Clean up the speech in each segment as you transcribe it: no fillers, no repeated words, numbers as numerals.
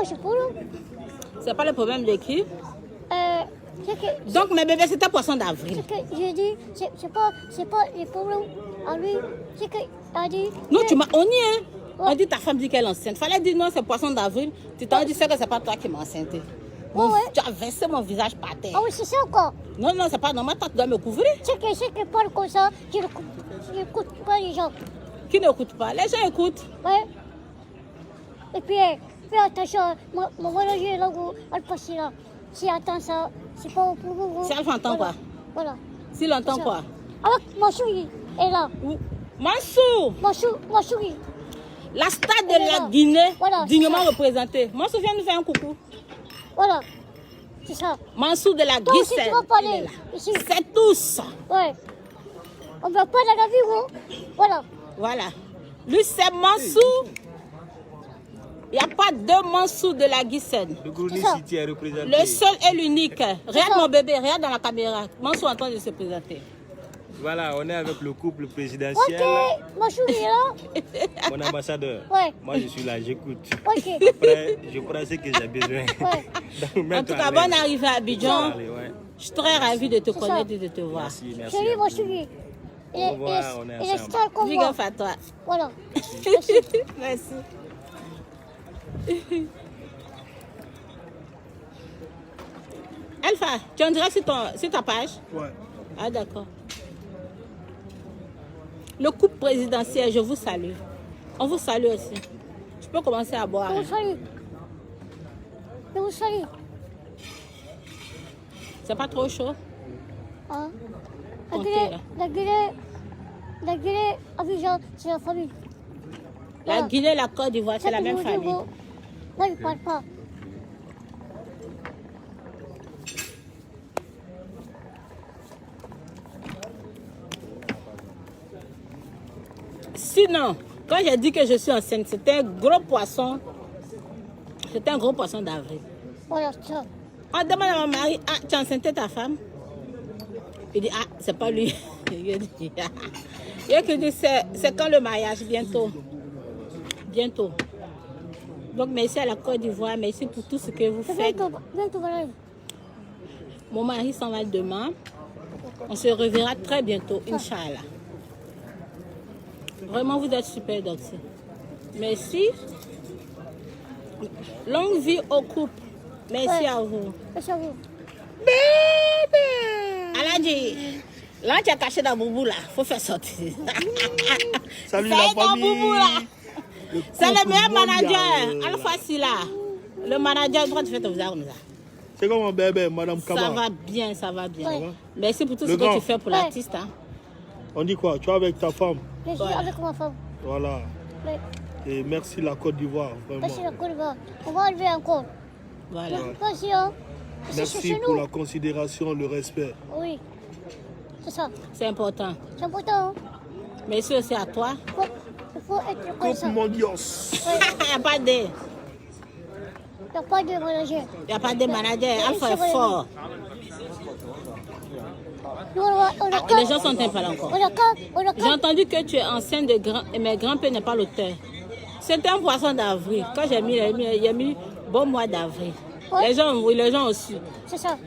c'est pour nous. C'est pas le problème de qui? Que, Donc, mes bébés, c'était poisson d'avril. c'est que j'ai dit, c'est pas les problèmes à lui. C'est que a dit. Non, on y est. On dit ta femme dit qu'elle est enceinte. Fallait dire non, c'est poisson d'avril. Tu t'en dis, c'est que c'est pas toi qui m'as enceinté. Tu as versé mon visage par terre. Ah oui, c'est ça quoi. Non, c'est pas normal. Toi, tu dois me couvrir. C'est que parle comme ça, tu n'écoutes pas les gens. Qui n'écoute pas? Les gens écoutent. Ouais. Et puis, fais attention, mon manager là où elle passe là. Si elle entend ça, c'est pas pour vous. Si elle entend quoi? Voilà. S'il entend quoi? Avec mon souris est là. Mansour! Mon souris. La stade de la Guinée, voilà, dignement représentée. Mansour vient nous faire un coucou. Voilà. C'est ça. Mansour de la Toi aussi, Guissène. tu vas parler. C'est tous. Ouais. On ne va pas dans la vie, gros. Voilà. Voilà. Lui, c'est Mansour. Il n'y a pas deux Mansour de la Guissène. Le Gourni City est représenté. Le seul et l'unique. Regarde mon bébé, regarde dans la caméra. Mansour est en train de se présenter. Voilà, on est avec le couple présidentiel. Ok, mon souris est là. Mon ambassadeur. Ouais. Moi, je suis là, j'écoute. Ok. Après, je prends ce que j'ai besoin. Ouais. En tout cas, bonne arrivée à Abidjan. Allez, ouais. Je suis très ravie de te C'est connaître ça. et de te voir. Merci, merci. Chérie, mon souris. Au revoir, on est Il est ensemble. style comme Big moi. up à toi. Voilà. Merci. Alpha, tu en diras sur ta page? Ouais. Ah d'accord. Le couple présidentiel, je vous salue. On vous salue aussi. Je peux commencer à boire. Je vous salue. Je vous salue. C'est pas trop chaud? Hein? Ok, là. La Guinée, Abidjan, c'est la famille. La Guinée et la Côte d'Ivoire, c'est la même famille. Là, je ne parle pas. Sinon, quand j'ai dit que je suis enceinte, c'était un gros poisson. C'était un gros poisson d'avril. Voilà, ça. On demande à mon mari, ah, tu as enceinté ta femme? Il dit, ah, c'est pas lui. Il dit, c'est quand le mariage? Bientôt. Bientôt. Donc, merci à la Côte d'Ivoire, merci pour tout ce que vous faites. Bientôt, voilà. Mon mari s'en va demain. On se reverra très bientôt, Inch'Allah. Vraiment, vous êtes super, Doxy. Merci. Longue vie au couple. Merci à vous. Merci à vous. Bébé! Aladji, là, tu as caché dans Boubou, là. Faut faire sortir. Salut Ça la est dans famille. Boubou, là. C'est le meilleur mondial. manager. Alpha Silla. Le manager, pourquoi tu fais ton visage comme ça? C'est comment bébé, Madame Kaba? Ça va bien, ça va bien. Ouais. Merci pour tout Le ce que grand. tu fais pour Ouais. l'artiste. Hein. On dit quoi? Tu es avec ta femme? Je suis Ouais. avec ma femme. Voilà. Ouais. Et merci la Côte d'Ivoire, vraiment. Merci la Côte d'Ivoire. On va enlever encore. Voilà. Merci, hein. C'est Merci chez pour nous. la considération, le respect. Oui. C'est ça. C'est important. C'est important. Hein. Merci aussi à toi. Il faut être Couple reconnaissant. mondios. Il n'y a pas de... Il n'y a pas de manager. Il n'y a pas de manager. Alpha est fort. Nous, on a Les gens sont pas encore. On a J'ai entendu que tu es enceinte de grand... Mais grand-père n'est pas l'auteur. C'était un poisson d'avril. Quand j'ai mis, il a mis bon mois d'avril. Ouais. Les gens ont su. C'est ça.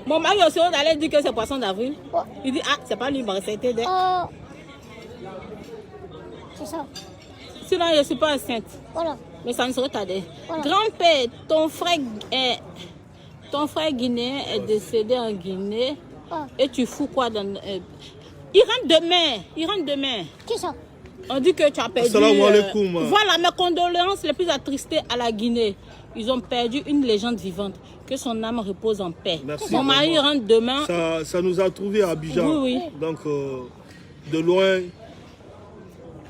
Mon mari aussi, on allait dire que c'est poisson d'avril. Ouais. Il dit, ah, c'est pas lui, il m'a recetté. C'est ça. Sinon, je ne suis pas enceinte. Voilà. Mais ça ne serait tardé. Voilà. Grand-père, ton frère guinéen est décédé en Guinée. Ah. Et tu fous quoi dans... il rentre demain. Il rentre demain. C'est ça. On dit que tu as perdu... Assalamu alaikum. Voilà, mes condoléances les plus attristées à la Guinée. Ils ont perdu une légende vivante. Que son âme repose en paix. Merci. Mon mari rentre demain. Ça nous a trouvés à Abidjan. Oui, oui. Donc, de loin,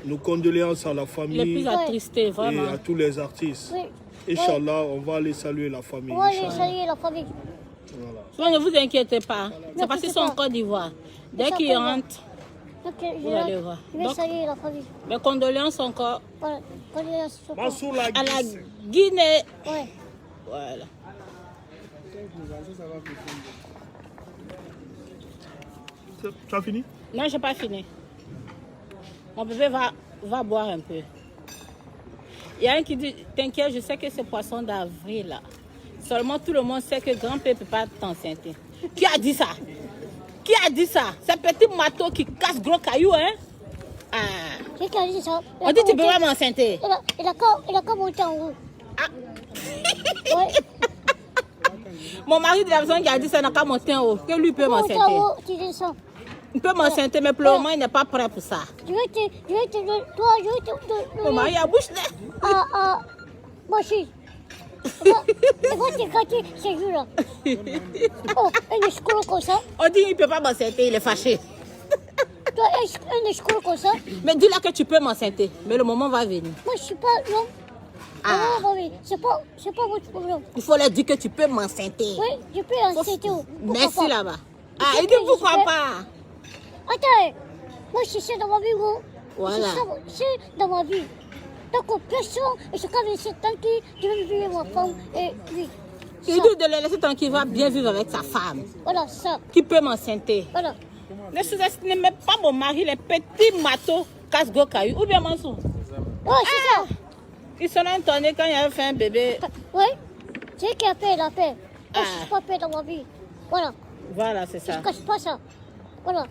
nos condoléances à la famille Les plus attristés, et vraiment. à tous les artistes. Oui. Inch'Allah, on va aller saluer la famille. On va aller Inch'Allah. saluer la famille. Voilà. Souvent, ne vous inquiétez pas. C'est parce qu'ils sont en pas. Côte d'Ivoire. Dès Ça qu'ils peut rentrent, Donc, vous allez voir. je vais Donc, saluer la famille. mes condoléances encore Voilà. Condoléances sur toi. Mansour la à la Guisse. Guinée. Ouais. Voilà. Tu as fini? Non, je n'ai pas fini. Mon bébé va boire un peu. Il y a un qui dit, t'inquiète, je sais que c'est poisson d'avril là. Seulement tout le monde sait que grand-père ne peut pas t'enceinter. Qui a dit ça? Qui a dit ça? C'est petit matos qui casse gros cailloux, hein? Ah. C'est qui a dit ça? On dit tu peux pas m'enceinter. Il a qu'à monter en haut. Ah. Ouais. Mon mari de la maison qui a dit ça n'a qu'à monter en haut. Que lui peut Monter en m'enceinter. haut, tu descends. Il peut m'enceinter, mais pour le moment, il n'est pas prêt pour ça. Je vais te Mon mari a bouche là. moi aussi. Il va te gâter ces jours-là. Oh, un escroc comme ça. On dit qu'il ne peut pas m'enceinter, il est fâché. Toi, un escroc comme ça. Mais dis-là que tu peux m'enceinter. Mais le moment va venir. Moi, je suis pas. Non. Ah. C'est pas votre problème. Il faut leur dire que tu peux m'enceinter. Oui, je peux enceinter. Merci là-bas. Ah, il dit pourquoi pas. Attends, moi, c'est ça dans ma vie, gros. Voilà. C'est dans ma vie. Donc, personne, et c'est comme laisser tranquille, je vais vivre avec ma femme et lui. Il dit de le laisser tranquille, il va bien vivre avec sa femme. Voilà, ça. Qui peut m'enceinter. Voilà. Ne sous-estimez même pas mon mari, les petits matos casse-go caillou. Ou bien Mansou. Ouais, c'est ça. Ils sont entonnés quand il avait fait un bébé. Oui, c'est lui qui a fait la paix. Moi, Ah. je ne suis pas paix dans ma vie. Voilà. Voilà, c'est Je ça. ne cache pas ça. Voilà.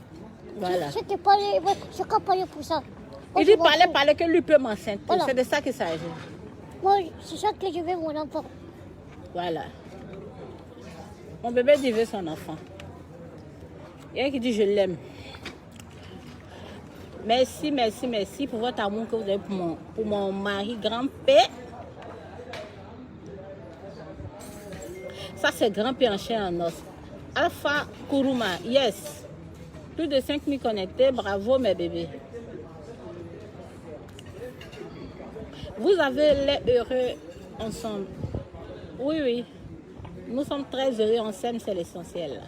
Voilà. Je t'ai parlé, je n'ai parler pour ça. Moi, Il dit je m'en fous. parler que lui peut m'enceinter. Voilà. C'est de ça qu'il s'agit. Moi, c'est ça que je veux, mon enfant. Voilà. Mon bébé dit veut son enfant. Il y a un qui dit je l'aime. Merci, merci, merci pour votre amour que vous avez pour mon mari grand-père. Ça, c'est grand-père en chair en os. Alpha Kuruma, yes. Plus de 5000 connectés, bravo mes bébés. Vous avez l'air heureux ensemble. Oui, oui. Nous sommes très heureux, on s'aime, c'est l'essentiel.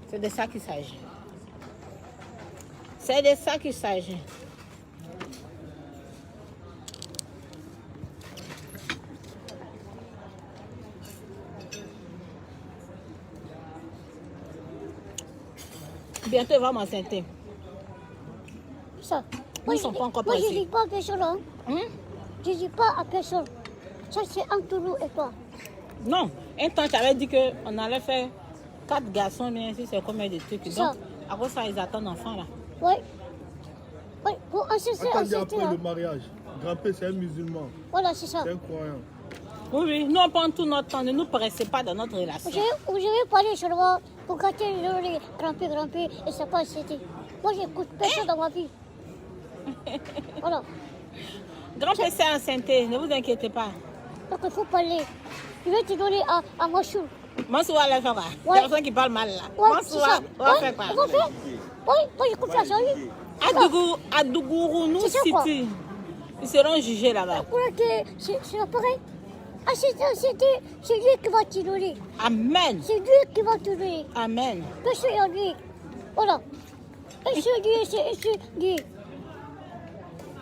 C'est de ça qu'il s'agit. C'est de ça qu'il s'agit. Bientôt, il va m'enceinter. Ça. Ils ne sont pas encore Moi, je ne pressés. dis pas à personne. Hein. Je ne dis pas à personne. Ça, c'est entre nous et toi. Non, un temps, tu avais dit qu'on allait faire 4 garçons, mais ainsi, c'est combien de trucs. Ça. Donc, à cause de ça, ils attendent l'enfant là. Oui. Oui, pour assister, Attendez assister. après Là. le mariage. Grand-père, c'est un musulman. Voilà, c'est ça. C'est un croyant. Oui, oui, nous on prend tout notre temps, ne nous pressez pas dans notre relation. Vous avez parlé seulement pour gâter les gramper, et c'est pas assister. Moi, j'écoute personne dans ma vie. Voilà. Grand-père s'est enceinté, ne vous inquiétez pas. Donc, il faut parler. Je vais te donner à Machou. Mansoua la fera. Ouais. La personne qui parle mal là. Ouais, c'est Mansoua, ça. on va Ouais, faire quoi? on va faire. Oui, moi, j'ai confiance en lui. À Dougourounou C'est ça, quoi. City. Ils seront jugés là-bas. Voilà que c'est pareil. C'est lui qui va te donner. Amen. C'est lui qui va te donner. Amen. Personne en lui. Voilà. Et c'est lui.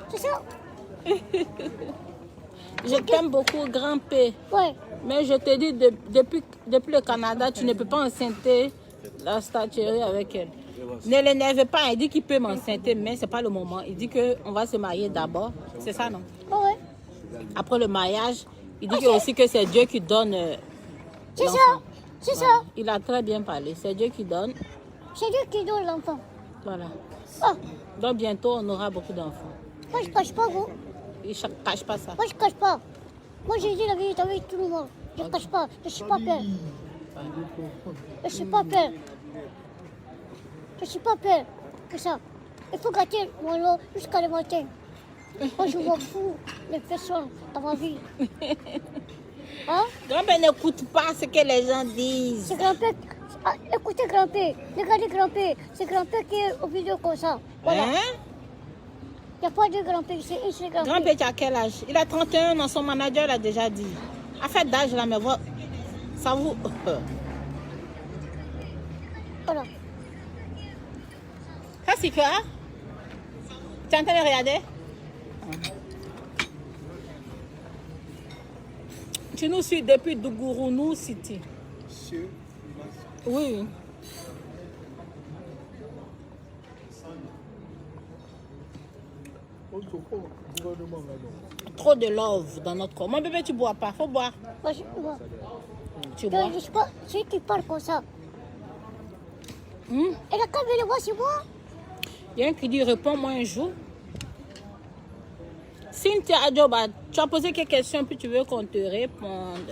C'est ça? Je t'aime beaucoup, grand-père. Ouais. Mais je te dis, depuis le Canada, tu ne peux pas enceinter la statuerie avec elle. Ne l'énerve pas, il dit qu'il peut m'enceinter, mais ce n'est pas le moment. Il dit qu'on va se marier d'abord. C'est ça, non? Ouais. Après le mariage, il dit aussi que c'est Dieu qui donne C'est ça. l'enfant. C'est Voilà. ça. Il a très bien parlé. C'est Dieu qui donne. C'est lui qui donne l'enfant. Voilà. Ah, Donc bientôt, on aura beaucoup d'enfants. moi, je cache pas, vous. Il ne cache pas ça. Moi, je cache pas. Moi, j'ai dit la vérité avec tout le monde. Je cache pas. Je suis pas peur. Je suis pas peur. Je suis pas peur que ça. Il faut gâter mon lot jusqu'à le matin. Moi, je m'en fous des personnes dans ma vie. Hein? Grand-père n'écoute pas ce que les gens disent. C'est grand-père. Ah, écoutez, grand-père. Regardez, grand-père. C'est grand-père qui est au vidéo comme ça. Voilà. Hein? Il n'y a pas de grand-père, c'est un seul grand-père. Grand-père, tu as quel âge? Il a 31 ans, son manager l'a déjà dit. À fait d'âge là, mais ça vous... Voilà. Ça, c'est quoi? Tu es en train de regarder? Tu nous suis depuis Dougourounou City. Oui. Trop de love dans notre corps. Mon bébé, tu bois pas. Faut boire. Moi, je bois. Tu bois. Je sais pas, c'est qui parle comme ça. Hmm? Et la caméra, moi, c'est moi. Il y a un qui dit réponds-moi un jour. Cynthia Adjoba, tu as posé quelques questions puis tu veux qu'on te réponde.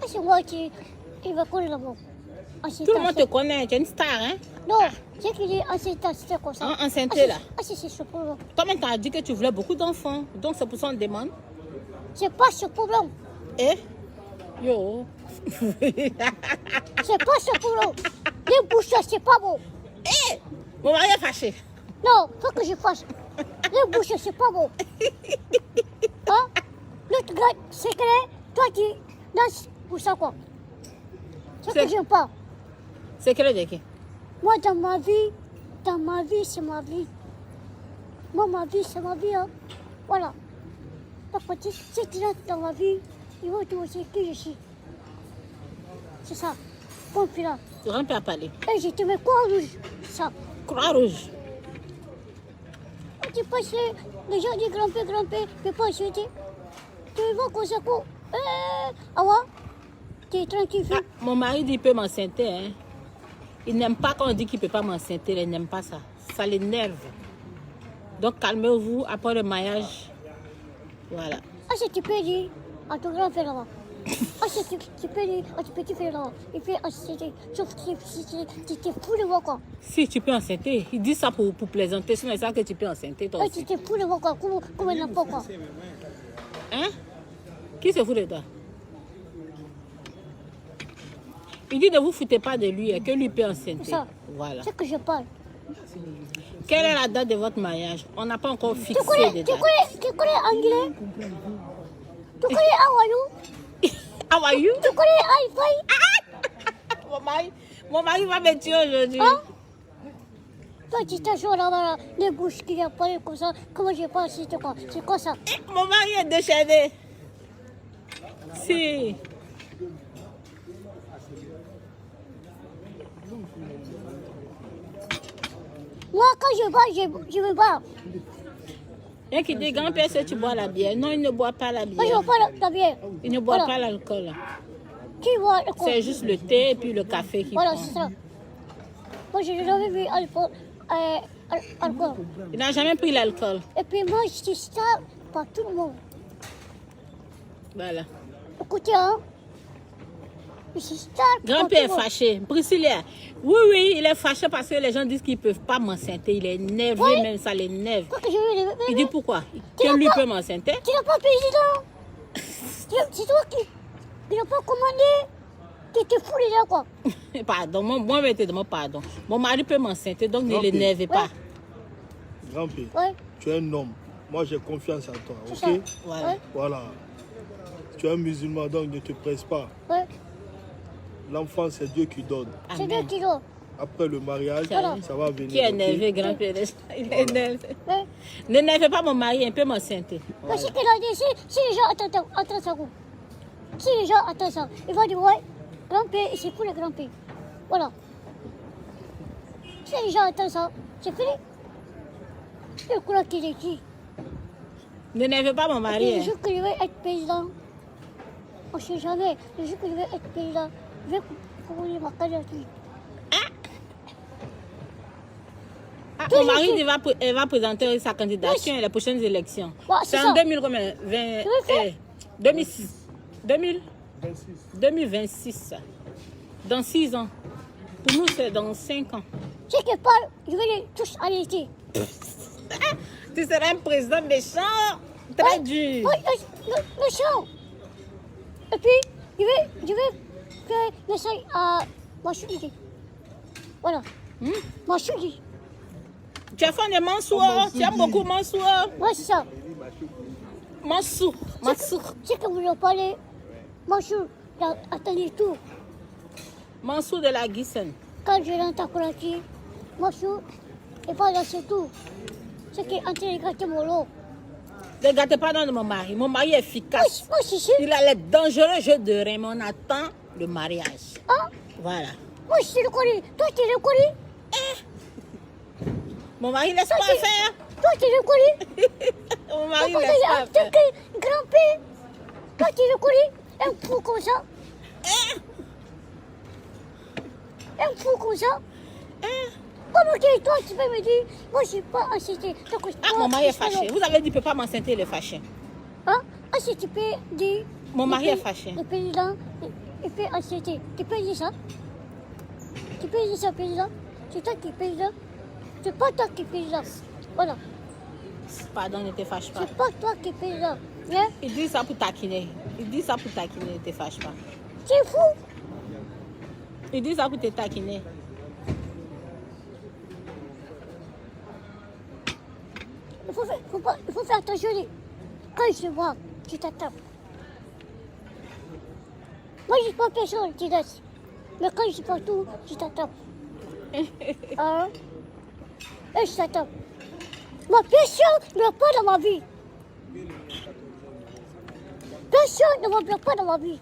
Ah, c'est moi qui va courir là-bas. Tout le monde te connaît, tu es une star, hein? Non, c'est qui dit c'est comme ça. Enceinte là. Ah, c'est ce problème. Toi-même, tu as dit que tu voulais beaucoup d'enfants. Donc, c'est pour ça qu'on te demande. C'est pas ce problème. Eh? Yo. C'est pas ce problème. Les bouches, c'est pas bon. Eh! Mon mari est fâché. Non, faut que je fasse. Les bouches, c'est pas bon. Hein? L'autre gars, c'est clair. Toi, tu danses pour ça, quoi. C'est que j'aime pas. C'est quel de qui? Moi, dans ma vie, c'est ma vie. Moi, ma vie, c'est ma vie. Hein. Voilà. Par contre, si tu rentres dans ma vie, ils vont te dire qui je suis. C'est ça. Compris là. Tu rentres à parler. Et je te mets quoi rouge? Ça. Croix rouge. Quand tu passes, les gens disent grimper, mais pas insulter. Tu vas comme ça, quoi. Ah ouais? Tu es tranquille, fille. Ah, mon mari dit qu'il peut m'enceinter. Hein. Il n'aime pas quand on dit qu'il ne peut pas m'enceinter. Il n'aime pas ça. Ça l'énerve. Donc calmez-vous après le mariage. Voilà. Ah, c'est tu peux dire à ton grand-père là-bas. Ah, c'est tu peux dire à ton petit frère là-bas. Et puis, sauf si tu t'es fou de moi, quoi. Si tu peux enceinter, il dit ça pour plaisanter. Sinon, c'est ça que tu peux enceinter toi Ah, aussi. tu t'es fou de moi, quoi. Comme n'importe quoi. Hein? Qui se fout de toi? Il dit ne vous foutez pas de lui et que lui peut enceinter. C'est ça. Voilà. C'est que je parle. Quelle est la date de votre mariage? On n'a pas encore fixé de date. Tu connais anglais? Tu connais how are you? How are you? Tu connais hi-fi? Mon mari va me tuer aujourd'hui. Hein? Toi, tu t'assois là-bas, là, les bouches qui viennent parler comme ça. Comment je parle, c'est quoi? C'est quoi ça? Mon mari est déchaîné. Si. Moi, quand je bois, je veux boire. Il y a qui dit, grand-père, est-ce que tu bois la bière? Non, il ne boit pas la Moi, je bière. bois pas la bière. Il ne boit Voilà. pas l'alcool. Qui boit le C'est juste le thé et puis le café qu'il Voilà, prend. c'est ça. Moi, je n'ai jamais vu alcool. Il n'a jamais pris l'alcool. Et puis moi, je suis star par tout le monde. Voilà. Écoutez, hein. Je suis star par Grand-père est tout le monde. fâché. Priscilla, oui, il est fâché parce que les gens disent qu'ils ne peuvent pas m'enceinter. Il est énervé, Oui. même ça l'énerve. Quoi que je veux les bébés. Il dit pourquoi? Tu Que n'as lui pas- peut m'enceinter? Tu n'as pas président. C'est toi qui n'as pas commandé. Tu te fous les gens, quoi. Pardon, moi, je te demande pardon. Mon mari peut m'enceinter, donc ne Ok. l'énervez pas. Grand-père, Ouais, tu es un homme. Moi, j'ai confiance en toi, c'est ok? ça. Voilà. Ouais, Voilà. Tu es un musulman, donc ne te presse pas. ouais. L'enfant, c'est Dieu qui donne. C'est deux Amen. kilos. Après le mariage, Voilà. ça va venir. Qui est ok? énervé, grand-père? Il est énervé. Ouais. N'énervez pas mon mari, il peut m'enceinter. Mais ce qu'il a dit, si les gens attendent ça, si les gens attendent ça, ils vont dire, ouais, grand-père, c'est pour le grand-père. Voilà. Si les gens attendent ça, c'est fini. Je crois qu'il est qui. N'énervez pas mon Et mari. le Hein. jour que je vais être président, on ne sait jamais, le jour que je vais être président, je vais courir ma candidature. Ah, mon mari il va présenter sa candidature à les prochaines élections. Ouais, c'est c'est en ça. 2000 combien? 2006. 2026. Dans 6 ans. Pour nous, c'est dans 5 ans. C'est que pas, je vais les tous arrêter. Tu seras un président méchant, très dur. Oui, le chant. Et puis, je vais faire l'essai à Massoudi. Voilà. Massoudi. Tu es fan de Mansour, tu aimes beaucoup Mansour. Ouais, c'est ça. Mansour. C'est que vous en parlez, Massoud, attendez tout. Mansour de la Guissen. Quand je rentre à Kouraki, Massoud, et pas là, c'est tout. C'est qu'il est en train de gratter mon lot. Ne gâtez pas dans mon mari. Mon mari est efficace. Moi, c'est sûr. Il a les dangereux jeux de rein, mais on attend le mariage. Hein? Voilà. Moi, je suis le Corée. Toi, tu es le Corée. Mon mari, laisse-moi faire. Toi, tu le connais? Mon mari Parce laisse qu'il y a pas un faire. truc grand-père. Toi, tu le connais? Un fou comme ça. Un fou comme ça. Comment que toi, tu peux me dire, moi, je ne suis pas assisté. Ah, mon mari est fâché. Vous avez dit, il ne peut pas m'enceinter, il est fâché. Hein? Ah, si tu peux dire... Mon mari le est fâché. Le président, il peut assister. Tu peux dire ça? Tu peux dire ça, président? C'est toi qui es président. C'est pas toi qui es président. Voilà. Pardon, ne te fâche pas. C'est pas toi qui es président. Hein? Il dit ça pour taquiner. Il dit ça pour taquiner, ne te fâche pas. C'est fou. Il dit ça pour te taquiner. Il faut faire attention. Quand je vois, je t'attrape. Moi, je ne suis pas personne qui laisse. Mais quand je suis partout, je t'attrape. Hein? Et je t'attrape. Moi, personne ne me bloque pas dans ma vie. Personne ne me bloque pas dans ma vie.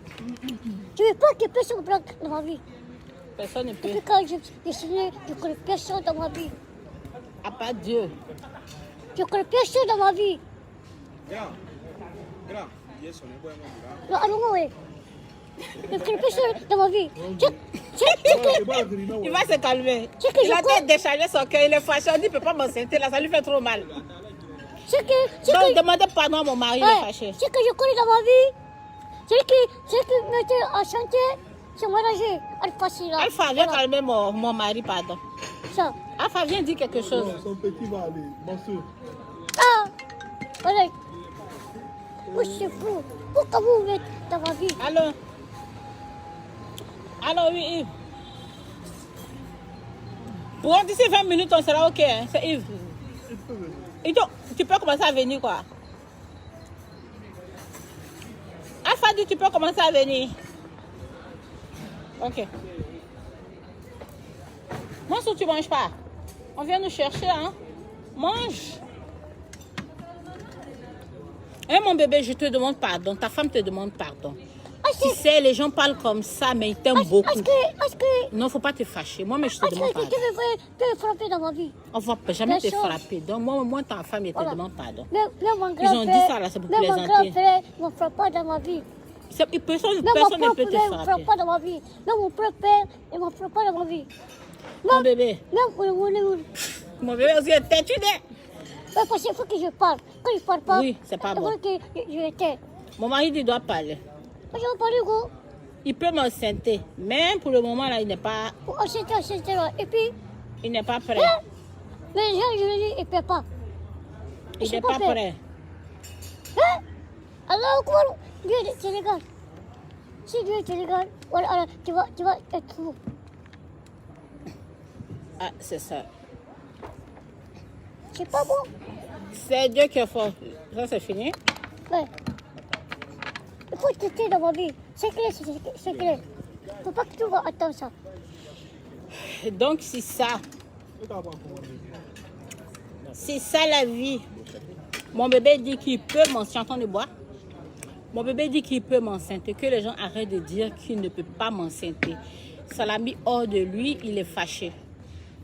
Je ne veux pas que personne me bloque dans ma vie. Personne ne peut. Depuis quand je suis né, je ne connais personne dans ma vie. À part Dieu. Je ne connais personne dans ma vie. Non, allons, oui. Je ne connais personne dans ma vie. Il va se calmer. C'est que Il je a crois- peut-être déchargé son cœur. Il est fâché. On dit, il ne peut pas m'enceinter là. Ça lui fait trop mal. C'est Donc, que, demandez pardon à mon mari. Il est ouais, fâché. c'est que je connais dans ma vie. C'est qui mettait à chanter, c'est ménager. Alpha, c'est là. Alpha, viens Voilà. calmer mon mari, pardon. Ça. Alpha, viens dire quelque chose. Son petit va aller. Bon sûr. Ah! Voilà. Moi, c'est fou. Pourquoi vous êtes dans ma vie? Allô? Allô, oui, Yves. Bon, d'ici 20 minutes, on sera OK. Hein? C'est Yves. Et donc, tu peux commencer à venir, quoi. Alpha dit, tu peux commencer à venir. OK. Moi, si tu ne manges pas, on vient nous chercher, hein. Mange. Eh, mon bébé, je te demande pardon. Ta femme te demande pardon. Tu sais, les gens parlent comme ça, mais ils t'aiment beaucoup. Est-ce que Non, faut pas te fâcher. Moi, mais je te demande tu pardon. veux me frapper dans ma vie? On va jamais te Bien sûr. frapper. Donc, moi, ta femme, elle te Voilà. demande pardon. Même mon Ils ont dit grand-père, ça, là, c'est pour même mon plaisanter. grand-père ne me frappe pas dans ma vie. Personne Même personne mon ne peut propre te père ne me frappe frapper. pas dans ma vie. Même mon propre père ne me frappe pas dans ma vie. Mon bébé. Même Mon bébé aussi est têtu, parce qu'il faut que je parle. Quand je ne parle pas, Oui, c'est pas il bon. faut que je tais. Mon mari, il doit parler. Moi, je vais parler, gros. Il peut m'enceinter. Mais pour le moment, là, il n'est pas Là. Et puis, prêt. hein? Mais les gens, je le dis, ils ne paient pas. Il Je n'est suis pas pas prêt. Hein? Alors, comment Dieu te regarde. Si Dieu te regarde, voilà, alors, tu vas être fou. Ah, c'est ça. C'est pas bon. C'est Dieu qui est fort. Ça, c'est fini. Ouais. Il faut te taire dans ma vie. C'est clair, c'est clair. Il ne faut pas que tu vas attendre ça. Donc, c'est ça. C'est ça la vie. Mon bébé dit qu'il peut m'enceinter de bois. Mon bébé dit qu'il peut m'enceinter. Que les gens arrêtent de dire qu'il ne peut pas m'enceinter. Ça l'a mis hors de lui, il est fâché.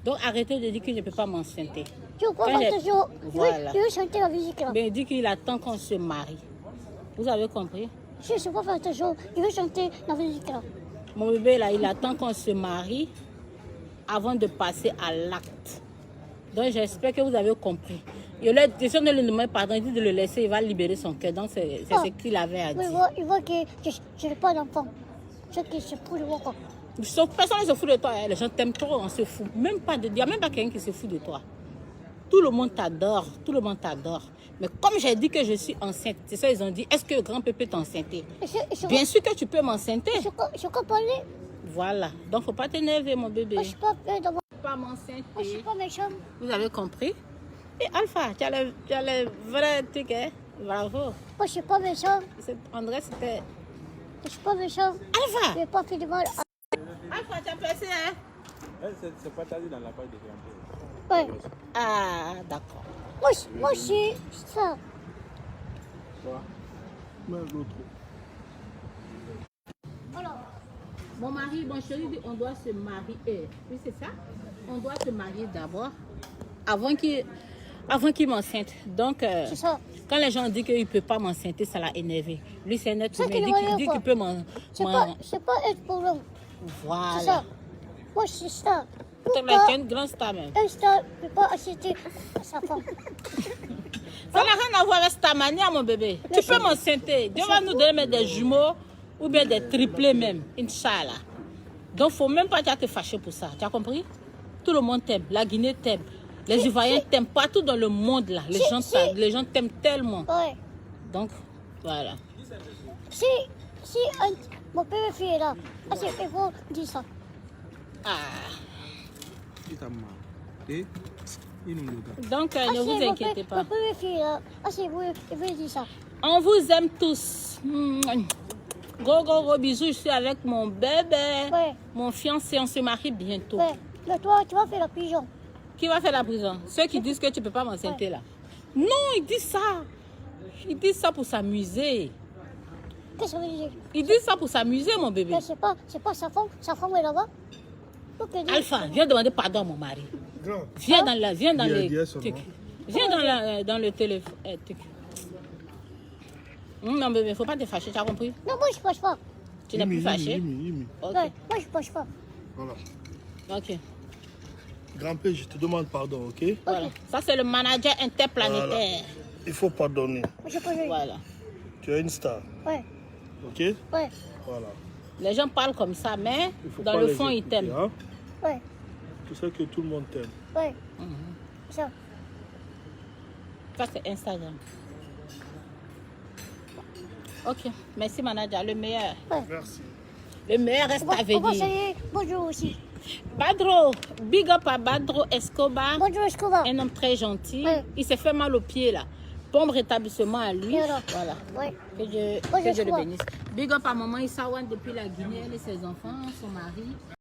Donc arrêtez de dire qu'il ne peut pas m'enceinter. Tu veux pas Quand faire j'ai- attention. Voilà. Je veux chanter la musique là. Mais il dit qu'il attend qu'on se marie. Vous avez compris? Je ne sais pas faire attention. Je veux chanter la musique là. Mon bébé là, il attend qu'on se marie avant de passer à l'acte. Donc j'espère que vous avez compris. Il a question de lui demander pardon, il dit de le laisser, il va libérer son cœur. Donc c'est ce qu'il avait à Mais dire. il voit que je n'ai pas d'enfant. C'est que c'est pour le voir quoi. Personne ne se fout de toi. Hein. Les gens t'aiment trop, on se fout. Même pas de, il n'y a même pas quelqu'un qui se fout de toi. Tout le monde t'adore. Tout le monde t'adore. Mais comme j'ai dit que je suis enceinte, c'est ça ils ont dit, est-ce que le grand-père peut t'enceinter? Bien sûr que tu peux m'enceinter. Je peux parler. Voilà. Donc, il ne faut pas t'énerver, mon bébé. Moi, je suis pas peur dans ma... Pas Moi, je suis m'enceinter. pas méchant. Vous avez compris? Et Alpha, tu as le vrai truc, hein? Bravo. Moi, je suis pas méchant. André, c'était... Je suis pas méchant. Je Alpha! n'ai pas fait de mal. Alpha, tu as placé, hein? C'est pas tardi dans la page de grand-père. Ouais. Ah, d'accord. Moi, je suis ça. Mais l'autre. Alors, Mon mari, mon chéri dit on doit se marier. Oui, c'est ça? On doit se marier d'abord. avant qu'il m'enceinte. Donc, C'est ça. quand les gens disent qu'il ne peut pas m'enceinter, ça l'a énervé. Lui, c'est un être C'est humain. qu'il Il est dit moyen, qu'il peut C'est pas être problème. C'est Voilà. ça. Moi, je suis star. Tu es une grande star même. Un star ne peut pas acheter à sa femme. Ça n'a rien à voir avec ta manière, mon bébé. Tu peux m'enceinter. Dieu va nous donner des jumeaux ou bien des triplés même. Inch'Allah. Donc, il ne faut même pas te fâcher pour ça. Tu as compris? Tout le monde t'aime. La Guinée t'aime. Les Ivoiriens t'aiment partout dans le monde là. Les gens t'aiment tellement. Ouais. Donc, voilà. Si mon père est là, il faut dire ça. Ah. Et il nous le gars. Donc, ne vous inquiétez pas. Mon père est là, il veut dire ça. On vous aime tous. Gros bisous. Je suis avec mon bébé. Ouais. Mon fiancé, on se marie bientôt. Ouais. Mais toi, tu vas faire la pigeon. Qui va faire la prison? Ceux qui disent que tu ne peux pas m'enceinter là. Non, ils disent ça. Ils disent ça pour s'amuser. Qu'est-ce que ça veut dire? Ils disent ça pour s'amuser, mon bébé. Mais c'est pas sa femme est là-bas. Donc, elle dit- Alpha, viens demander pardon à mon mari. Grand. Viens dans la, viens dans Dis- les dis à son trucs. nom. Viens dans le téléphone. Non, bébé, il ne faut pas te fâcher, tu as compris? Non, moi, je ne fâche pas. Tu n'es plus fâché? Yimi. Ok. Ouais, moi, je ne fâche pas. Voilà. Ok. Grand-père, je te demande pardon, ok? Voilà. Ça, c'est le manager interplanétaire. Il faut pardonner. Moi, je peux Voilà. Tu es une star, Ouais, ok? ouais, Voilà. Les gens parlent comme ça, mais Il faut dans pas le les fond, ils écouter, t'aiment. hein? ouais, Tu sais que tout le monde t'aime. ouais. Ça. Ça, c'est Instagram. Ok. Merci, manager. Le meilleur. Merci. Le meilleur reste à On va venir. essayer. Bonjour aussi. Badro, big up à Badro Escobar, Bonjour, Escobar. un homme très gentil. Ouais. Il s'est fait mal au pied là. Bon rétablissement à lui. Et alors? Voilà. Ouais. Que Dieu le Escobar. bénisse. Big up à maman Issawan depuis la Guinée, elle et ses enfants, son mari.